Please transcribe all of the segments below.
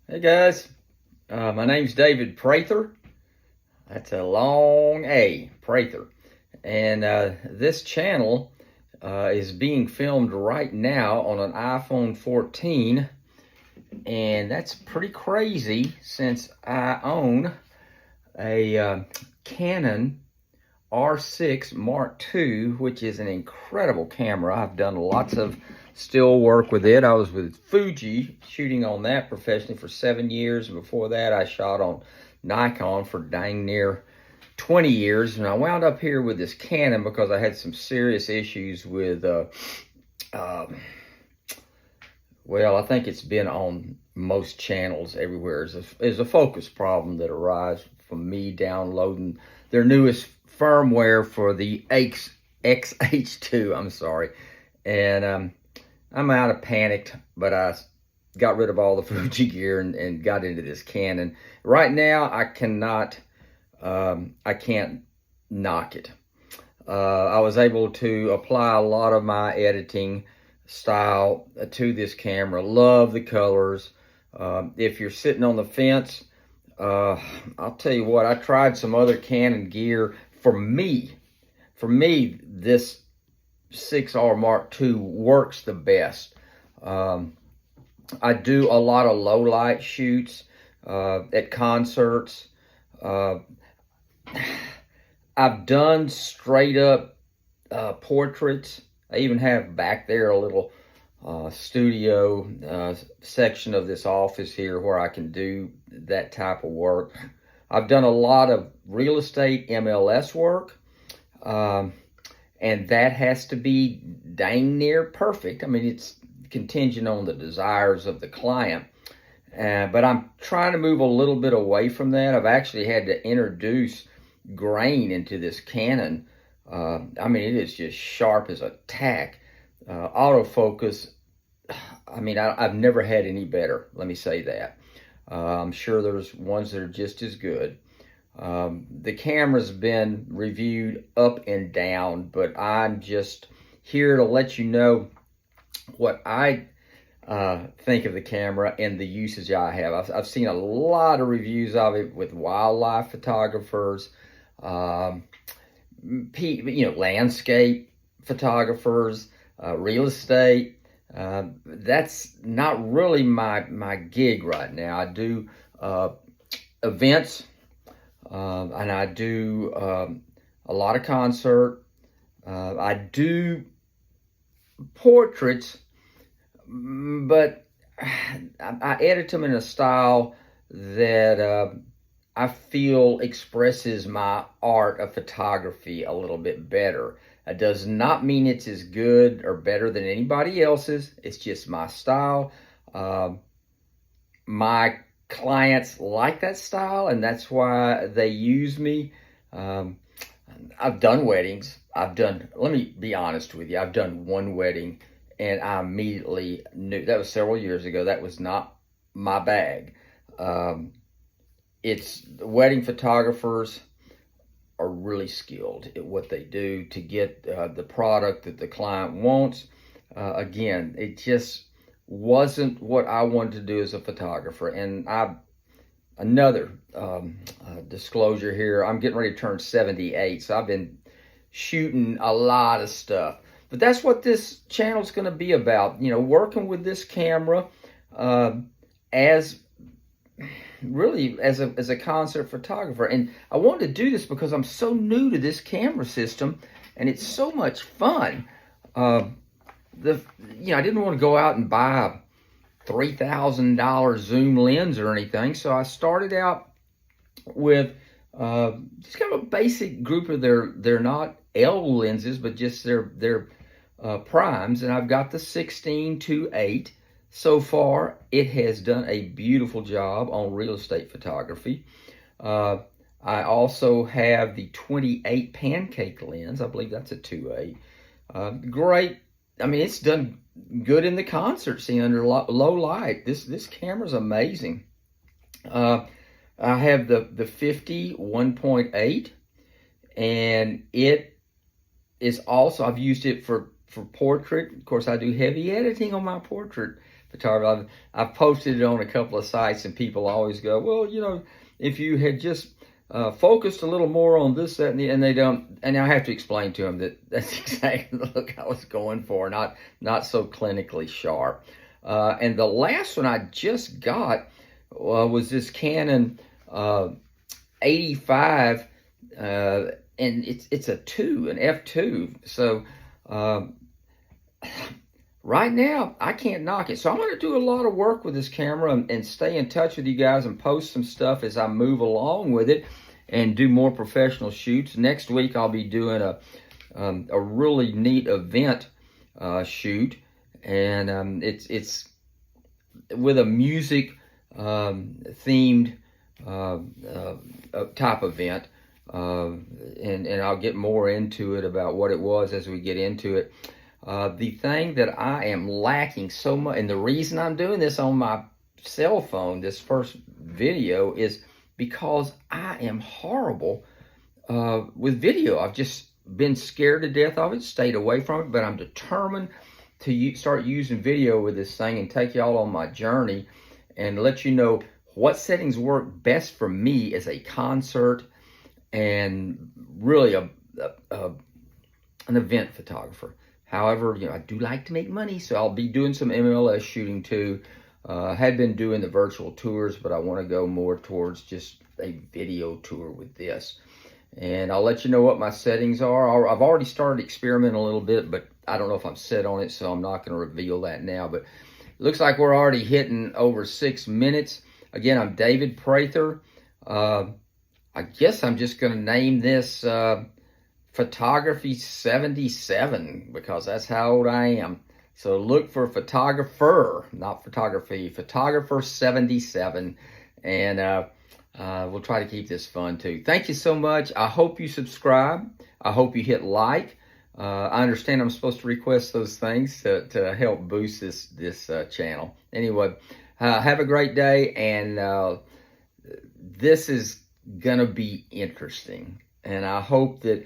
Hey guys, my name's David Prather. That's a long A, Prather. And this channel is being filmed right now on an iPhone 14. And that's pretty crazy since I own a Canon R6 Mark II, which is an incredible camera. I've done lots of still work with it. I was with Fuji shooting on that professionally for 7 years. Before that, I shot on Nikon for dang near 20 years. And I wound up here with this Canon because I had some serious issues with, well, I think it's been on most channels everywhere. Is a focus problem that arises from me downloading their newest firmware for the XH2, I'm sorry. And I'm out of panicked, but I got rid of all the Fuji gear and got into this Canon. Right now, I can't knock it. I was able to apply a lot of my editing style to this camera. Love the colors. If you're sitting on the fence, I'll tell you what, I tried some other Canon gear. For me, this 6R Mark II works the best. I do a lot of low light shoots at concerts. I've done straight up portraits. I even have back there a little studio section of this office here where I can do that type of work. I've done a lot of real estate MLS work, and that has to be dang near perfect. I mean, it's contingent on the desires of the client, but I'm trying to move a little bit away from that. I've actually had to introduce grain into this Canon. I mean, it is just sharp as a tack. Autofocus, I mean, I've never had any better, let me say that. I'm sure there's ones that are just as good. The camera's been reviewed up and down, but I'm just here to let you know what I think of the camera and the usage I have. I've seen a lot of reviews of it with wildlife photographers, landscape photographers, real estate. That's not really my gig right now. I do events, and I do a lot of concert. I do portraits, but I edit them in a style that I feel expresses my art of photography a little bit better. It does not mean it's as good or better than anybody else's. It's just my style. My clients like that style, and that's why they use me. I've done weddings. Let me be honest with you, I've done one wedding, and I immediately knew, that was several years ago, that was not my bag. It's wedding photographers are really skilled at what they do to get the product that the client wants. Again, it just wasn't what I wanted to do as a photographer. And another disclosure here, I'm getting ready to turn 78, so I've been shooting a lot of stuff. But that's what this channel is going to be about, working with this camera as a concert photographer. And I wanted to do this because I'm so new to this camera system, and it's so much fun. I didn't want to go out and buy a $3,000 zoom lens or anything, so I started out with just kind of a basic group of they're not L lenses, but just their primes, and I've got the 16-8. So far, it has done a beautiful job on real estate photography. I also have the 28 pancake lens. I believe that's a 2.8. Great. I mean, it's done good in the concert scene under low light. This camera's amazing. I have the 50 1.8, and it is also, I've used it for portrait. Of course, I do heavy editing on my portrait photography. I've posted it on a couple of sites, and people always go, well, you know, if you had just focused a little more on this, that, and they don't. And I have to explain to them that that's exactly the look I was going for, not so clinically sharp. And the last one I just got was this Canon 85, and it's a 2, an f2. So right now I can't knock it. So I'm going to do a lot of work with this camera and stay in touch with you guys and post some stuff as I move along with it and do more professional shoots. Next week I'll be doing a really neat event shoot, and it's with a music themed type event, and I'll get more into it about what it was as we get into it. The thing that I am lacking so much, and the reason I'm doing this on my cell phone, this first video, is because I am horrible with video. I've just been scared to death of it, stayed away from it, but I'm determined to start using video with this thing and take y'all on my journey and let you know what settings work best for me as a concert and really an event photographer. However, you know, I do like to make money, so I'll be doing some MLS shooting too. I had been doing the virtual tours, but I want to go more towards just a video tour with this. And I'll let you know what my settings are. I've already started experimenting a little bit, but I don't know if I'm set on it, so I'm not going to reveal that now. But it looks like we're already hitting over 6 minutes. Again, I'm David Prather. I guess I'm just going to name this Photography77 because that's how old I am. So look for photographer, not photography, Photographer77, and we'll try to keep this fun too. Thank you so much. I hope you subscribe. I hope you hit like. I understand I'm supposed to request those things to help boost this channel. Anyway, have a great day, and this is gonna be interesting. And I hope that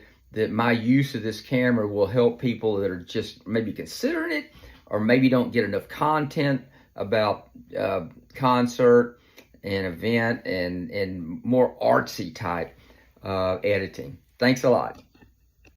my use of this camera will help people that are just maybe considering it, or maybe don't get enough content about concert and event and more artsy type editing. Thanks a lot.